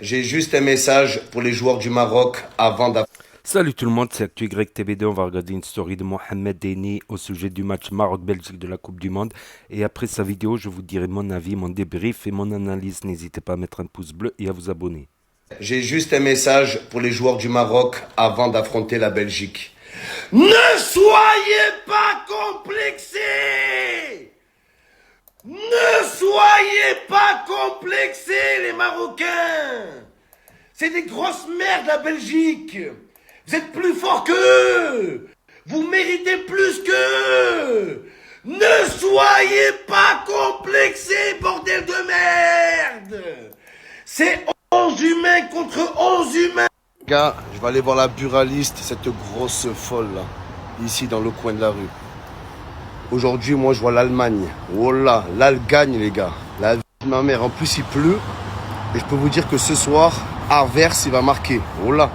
J'ai juste un message pour les joueurs du Maroc avant d'affronter. Salut tout le monde, c'est ActuYTBD. On va regarder une story de Mohamed Deni au sujet du match Maroc-Belgique de la Coupe du Monde. Et après sa vidéo, je vous dirai mon avis, mon débrief et mon analyse. N'hésitez pas à mettre un pouce bleu et à vous abonner. J'ai juste un message pour les joueurs du Maroc avant d'affronter la Belgique. Ne soyez pas complexés! Ne soyez pas complexés, les Marocains! C'est des grosses merdes, la Belgique! Vous êtes plus forts qu'eux! Vous méritez plus qu'eux! Ne soyez pas complexés, bordel de merde! C'est 11 humains contre 11 humains! Gars, je vais aller voir la buraliste, cette grosse folle là, ici dans le coin de la rue. Aujourd'hui, moi, je vois l'Allemagne. Oh là, là, elle gagne, les gars. La vie de ma mère. En plus, il pleut. Et je peux vous dire que ce soir, Averse, il va marquer. Oh là,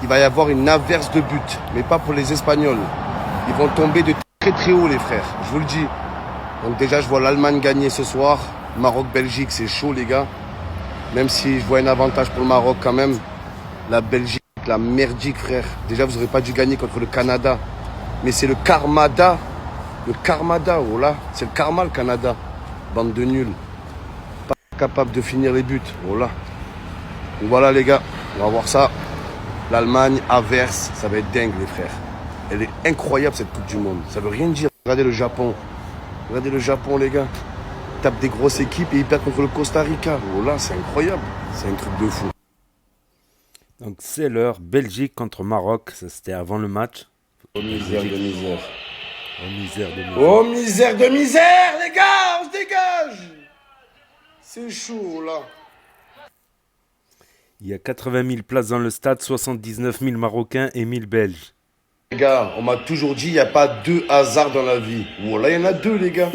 il va y avoir une averse de but. Mais pas pour les Espagnols. Ils vont tomber de très très haut, les frères. Je vous le dis. Donc déjà, je vois l'Allemagne gagner ce soir. Maroc-Belgique, c'est chaud, les gars. Même si je vois un avantage pour le Maroc quand même. La Belgique, la merdique, frère. Déjà, vous n'aurez pas dû gagner contre le Canada. Mais c'est le Karmada. Le Karmada, oh là, c'est le karma, le Canada. Bande de nuls. Pas capable de finir les buts, oh là. Donc voilà, les gars, on va voir ça. L'Allemagne, Averse, ça va être dingue, les frères. Elle est incroyable, cette Coupe du Monde. Ça veut rien dire. Regardez le Japon. Regardez le Japon, les gars. Ils tapent des grosses équipes et ils perdent contre le Costa Rica. Oh là, c'est incroyable. C'est un truc de fou. Donc c'est l'heure, Belgique contre Maroc. Ça c'était avant le match. Oh misère de misère. Oh misère de misère. Oh misère de misère, les gars, on se dégage. C'est chaud, là. Il y a 80 000 places dans le stade, 79 000 Marocains et 1000 Belges. Les gars, on m'a toujours dit, il n'y a pas deux hasards dans la vie. Oh là, il y en a deux, les gars.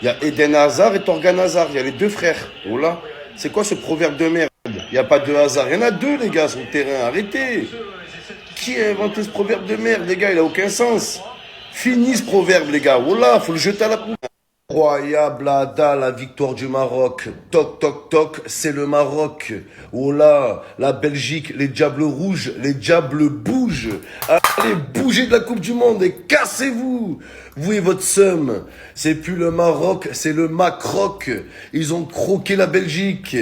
Il y a Eden Hazard et Torgan Hazard. Il y a les deux frères. Oh là, c'est quoi ce proverbe de merde? Il n'y a pas deux hasards. Il y en a deux, les gars, sur le terrain. Arrêtez. Qui a inventé ce proverbe de merde, les gars? Il n'a aucun sens. Fini ce proverbe, les gars. Oh là, faut le jeter à la poubelle. Incroyable, Ada, la victoire du Maroc. Toc, toc, toc, c'est le Maroc. Oh là, la Belgique, les diables rouges, les diables bougent. Allez, bougez de la Coupe du Monde et cassez-vous. Vous et votre seum. C'est plus le Maroc, c'est le Macroc. Ils ont croqué la Belgique.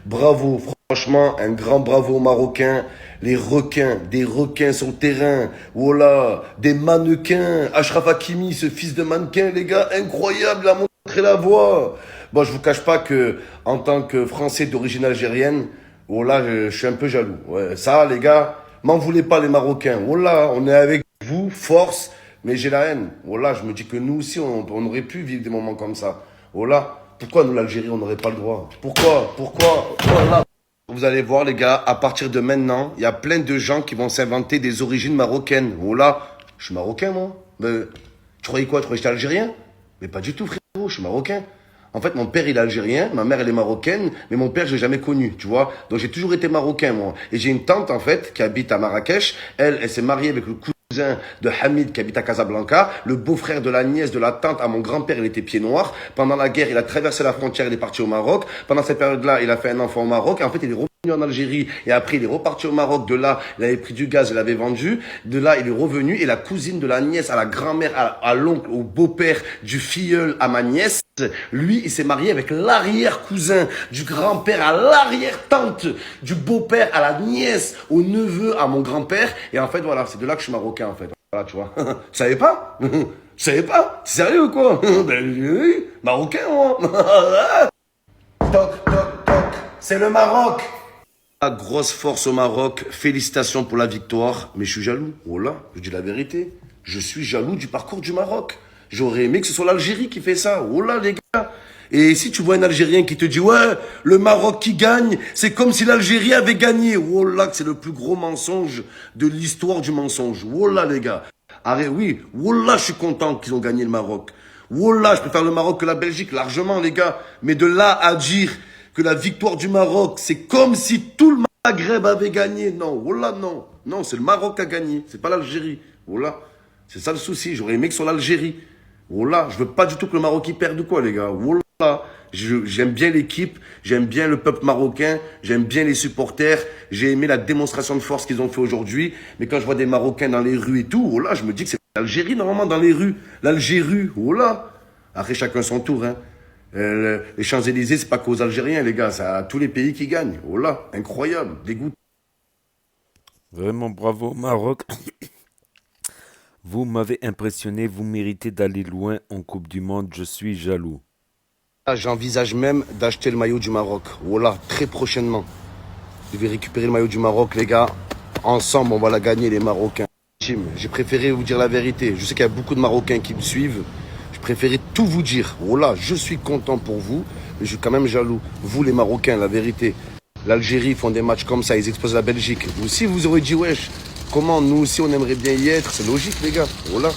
Bravo, franchement, un grand bravo aux Marocains. Les requins, des requins sur le terrain. Oh là, des mannequins. Achraf Hakimi, ce fils de mannequin, les gars, incroyable, il a montré la voie. Bon, je vous cache pas que, en tant que Français d'origine algérienne, oh là, je suis un peu jaloux. Ouais, ça, les gars, m'en voulez pas les Marocains. Oh là, on est avec vous, force, mais j'ai la haine. Oh là, je me dis que nous aussi, on aurait pu vivre des moments comme ça. Oh là, pourquoi nous, l'Algérie, on n'aurait pas le droit? Pourquoi? Voilà. Vous allez voir, les gars, à partir de maintenant, il y a plein de gens qui vont s'inventer des origines marocaines. Oh là, je suis marocain, moi. Mais, tu croyais quoi? Tu croyais que j'étais algérien? Mais pas du tout, frérot, je suis marocain. En fait, mon père, il est algérien, ma mère, elle est marocaine, mais mon père, je l'ai jamais connu, tu vois. Donc, j'ai toujours été marocain, moi. Et j'ai une tante, en fait, qui habite à Marrakech. Elle s'est mariée avec le cousin de Hamid qui habite à Casablanca, le beau-frère de la nièce de la tante à mon grand-père, il était pied noir. Pendant la guerre, il a traversé la frontière, il est parti au Maroc. Pendant cette période-là, il a fait un enfant au Maroc. Et en fait, il est revenu en Algérie et après il est reparti au Maroc. De là, il avait pris du gaz, il l'avait vendu. De là, il est revenu et la cousine de la nièce à la grand-mère, à l'oncle, au beau-père, du filleul à ma nièce, lui, il s'est marié avec l'arrière-cousin du grand-père à l'arrière-tante, du beau-père à la nièce, au neveu à mon grand-père. Et en fait, voilà, c'est de là que je suis marocain, en fait. Voilà, tu vois. Tu savais pas? Tu savais pas? C'est sérieux ou quoi? Ben, oui, marocain, moi. Toc, toc, toc. C'est le Maroc. Ah, grosse force au Maroc. Félicitations pour la victoire. Mais je suis jaloux. Oh là, je dis la vérité. Je suis jaloux du parcours du Maroc. J'aurais aimé que ce soit l'Algérie qui fait ça. Oh là, les gars. Et si tu vois un Algérien qui te dit, ouais, le Maroc qui gagne, c'est comme si l'Algérie avait gagné. Oh là, c'est le plus gros mensonge de l'histoire du mensonge. Oh là, les gars. Arrête, oui. Oh là, je suis content qu'ils ont gagné le Maroc. Oh là, je préfère le Maroc que la Belgique, largement, les gars. Mais de là à dire que la victoire du Maroc, c'est comme si tout le Maghreb avait gagné. Non, oh là, non. Non, c'est le Maroc qui a gagné. C'est pas l'Algérie. Oh là. C'est ça le souci. J'aurais aimé que ce soit l'Algérie. Oh là, je veux pas du tout que le Maroc y perde ou quoi, les gars. Oh là, J'aime bien l'équipe, j'aime bien le peuple marocain, j'aime bien les supporters, j'ai aimé la démonstration de force qu'ils ont fait aujourd'hui. Mais quand je vois des Marocains dans les rues et tout, oh là, je me dis que c'est l'Algérie normalement dans les rues. L'Algérie, oh là. Après, chacun son tour, hein. Les Champs-Élysées, c'est pas qu'aux Algériens, les gars, c'est à tous les pays qui gagnent. Oh là, incroyable, dégoût. Vraiment bravo Maroc. Vous m'avez impressionné, vous méritez d'aller loin en Coupe du Monde, je suis jaloux. Ah, j'envisage même d'acheter le maillot du Maroc. Oh là, très prochainement. Je vais récupérer le maillot du Maroc, les gars. Ensemble, on va la gagner, les Marocains. Jim, j'ai préféré vous dire la vérité. Je sais qu'il y a beaucoup de Marocains qui me suivent. Je préférais tout vous dire. Oh là, je suis content pour vous, mais je suis quand même jaloux. Vous, les Marocains, la vérité. L'Algérie font des matchs comme ça, ils exposent la Belgique. Vous aussi, vous aurez dit, wesh, comment nous aussi, on aimerait bien y être. C'est logique, les gars. Oh là.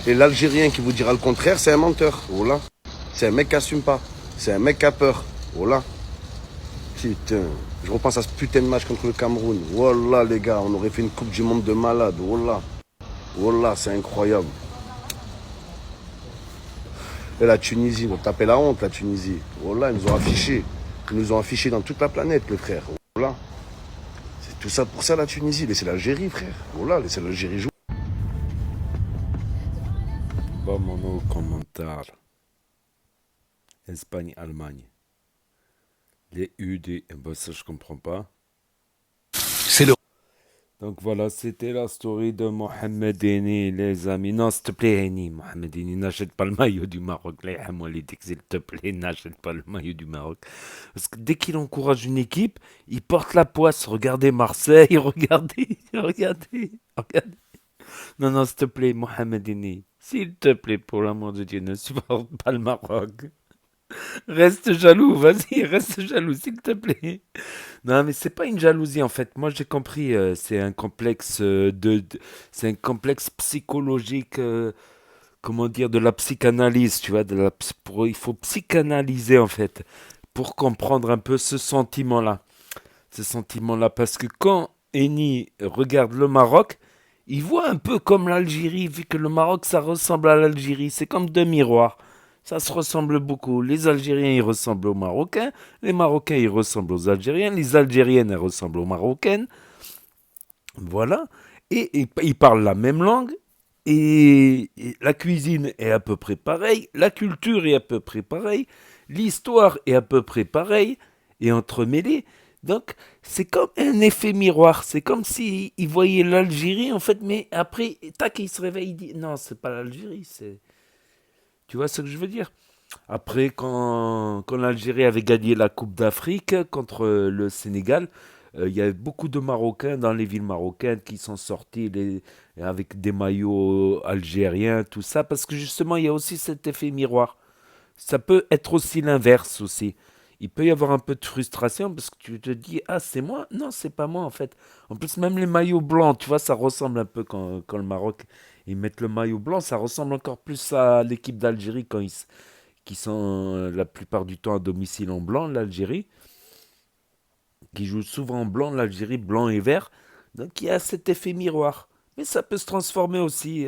Et l'Algérien qui vous dira le contraire, c'est un menteur. Oh là. C'est un mec qui assume pas. C'est un mec qui a peur. Oh là. Putain. Je repense à ce putain de match contre le Cameroun. Oh là, les gars, on aurait fait une Coupe du Monde de malade. Oh là. Oh là, c'est incroyable. Et la Tunisie, on tapait la honte, la Tunisie. Oh là, ils nous ont affichés. Ils nous ont affichés dans toute la planète, les frères. Oh là. C'est tout ça pour ça, la Tunisie. Laissez l'Algérie, frère. Oh là, laissez l'Algérie jouer. Vámonos commentaire. Espagne-Allemagne. Les UD, ça je comprends pas. C'est le Donc voilà, c'était la story de Mohamed Eni, les amis. Non, s'il te plaît, Eni, Mohamed Eni, n'achète pas le maillot du Maroc. Là, moi, les s'il te plaît, n'achète pas le maillot du Maroc. Parce que dès qu'il encourage une équipe, il porte la poisse. Regardez Marseille, regardez. Non, non, s'il te plaît, Mohamed Eni, s'il te plaît, pour l'amour de Dieu, ne supporte pas le Maroc. Reste jaloux, vas-y, reste jaloux, s'il te plaît. Non, mais c'est pas une jalousie en fait. Moi, j'ai compris. C'est un complexe c'est un complexe psychologique. Comment dire, de la psychanalyse, tu vois, il faut psychanalyser en fait pour comprendre un peu ce sentiment-là, parce que quand Eni regarde le Maroc, il voit un peu comme l'Algérie, vu que le Maroc ça ressemble à l'Algérie, c'est comme deux miroirs. Ça se ressemble beaucoup. Les Algériens, ils ressemblent aux Marocains. Les Marocains, ils ressemblent aux Algériens. Les Algériennes, elles ressemblent aux Marocaines. Voilà. Et ils parlent la même langue. Et la cuisine est à peu près pareille. La culture est à peu près pareille. L'histoire est à peu près pareille. Et entremêlée. Donc, c'est comme un effet miroir. C'est comme s'ils voyaient l'Algérie, en fait. Mais après, tac, ils se réveillent. Ils disent, non, c'est pas l'Algérie, c'est... Tu vois ce que je veux dire? Après, quand l'Algérie avait gagné la Coupe d'Afrique contre le Sénégal, il y avait beaucoup de Marocains dans les villes marocaines qui sont sortis avec des maillots algériens, tout ça, parce que justement, il y a aussi cet effet miroir. Ça peut être aussi l'inverse aussi. Il peut y avoir un peu de frustration parce que tu te dis, ah, c'est moi? Non, c'est pas moi en fait. En plus, même les maillots blancs, tu vois, ça ressemble un peu quand le Maroc, ils mettent le maillot blanc, ça ressemble encore plus à l'équipe d'Algérie qui sont la plupart du temps à domicile en blanc, l'Algérie, qui joue souvent en blanc, l'Algérie, blanc et vert. Donc il y a cet effet miroir. Mais ça peut se transformer aussi.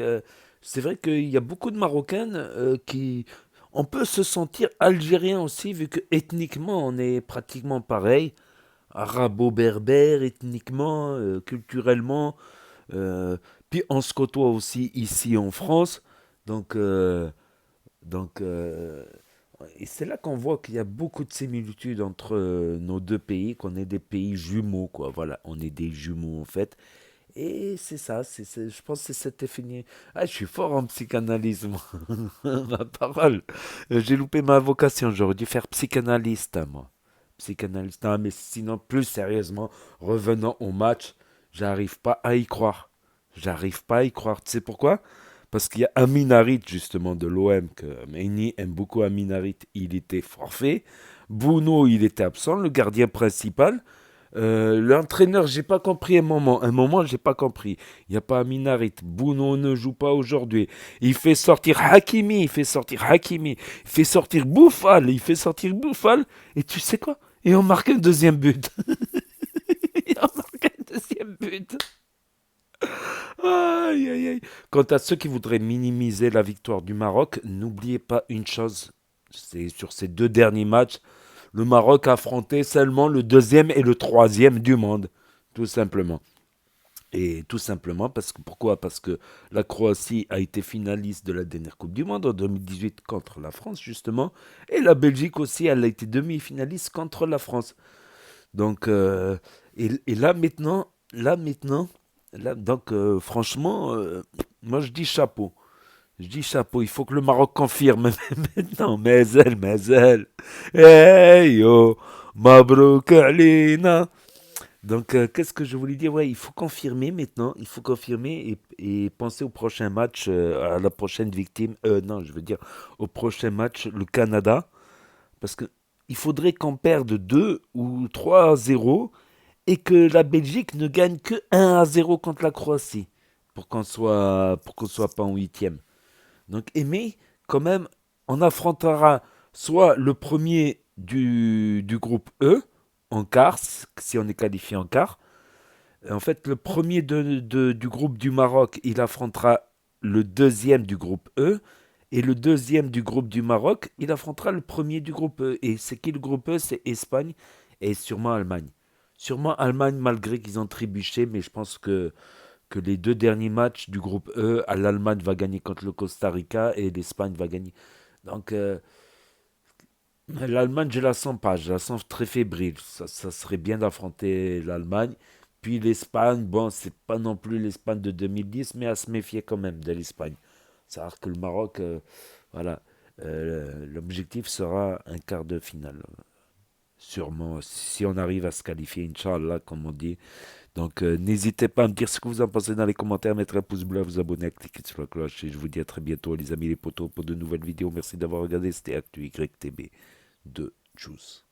C'est vrai qu'il y a beaucoup de Marocaines qui... On peut se sentir algérien aussi, vu que ethniquement, on est pratiquement pareil. Arabo-berbère, ethniquement, culturellement. Euh, Puis on se côtoie aussi ici en France. Donc, donc, et c'est là qu'on voit qu'il y a beaucoup de similitudes entre nos deux pays, qu'on est des pays jumeaux, quoi. Voilà, on est des jumeaux en fait. Et c'est ça, je pense que c'est cet effet. Ah, je suis fort en psychanalyse, moi. Ma parole. J'ai loupé ma vocation, j'aurais dû faire psychanalyste, hein, moi. Psychanalyste. Non, mais sinon, plus sérieusement, revenant au match, j'arrive pas à y croire. J'arrive pas à y croire. Tu sais pourquoi? Parce qu'il y a Amin Harit, justement, de l'OM, que Meini aime beaucoup Amin Harit. Il était forfait. Bouno, il était absent, le gardien principal. L'entraîneur, j'ai pas compris un moment, j'ai pas compris. Il n'y a pas Amin Harit. Bouno ne joue pas aujourd'hui. Il fait sortir Hakimi, il fait sortir Bouffal. Et tu sais quoi? Et on marque un deuxième but. Et on marque un deuxième but. Aïe, aïe, aïe. Quant à ceux qui voudraient minimiser la victoire du Maroc, n'oubliez pas une chose. C'est sur ces 2 derniers matchs, le Maroc a affronté seulement le deuxième et le troisième du monde, tout simplement. Et tout simplement parce que pourquoi? Parce que la Croatie a été finaliste de la dernière Coupe du Monde en 2018 contre la France justement, et la Belgique aussi, elle a été demi-finaliste contre la France. Donc et là maintenant, franchement, moi je dis chapeau. Je dis chapeau, il faut que le Maroc confirme maintenant. Mais elle. Hey yo, Mabrouk alina. Donc, qu'est-ce que je voulais dire? Ouais, il faut confirmer maintenant. Il faut confirmer et penser au prochain match, à la prochaine victime. Non, je veux dire au prochain match, le Canada. Parce que il faudrait qu'on perde 2 ou 3-0 et que la Belgique ne gagne que 1-0 contre la Croatie pour qu'on soit pas en huitième. Donc, mais quand même, on affrontera soit le premier du groupe E en quart, si on est qualifié en quart. En fait, le premier du groupe du Maroc, il affrontera le deuxième du groupe E. Et le deuxième du groupe du Maroc, il affrontera le premier du groupe E. Et c'est qui le groupe E? C'est Espagne et sûrement Allemagne. Sûrement Allemagne, malgré qu'ils ont trébuché, mais je pense que les 2 derniers matchs du groupe E, l'Allemagne va gagner contre le Costa Rica et l'Espagne va gagner. Donc, l'Allemagne, je la sens pas, je la sens très fébrile. Ça serait bien d'affronter l'Allemagne. Puis l'Espagne, bon, c'est pas non plus l'Espagne de 2010, mais à se méfier quand même de l'Espagne. C'est-à-dire que le Maroc, voilà, l'objectif sera un quart de finale. Sûrement, si on arrive à se qualifier, Inch'Allah, comme on dit. Donc, n'hésitez pas à me dire ce que vous en pensez dans les commentaires, mettre un pouce bleu, vous abonner, cliquer sur la cloche. Et je vous dis à très bientôt, les amis, les potos, pour de nouvelles vidéos. Merci d'avoir regardé. C'était Actu YTB de Juice.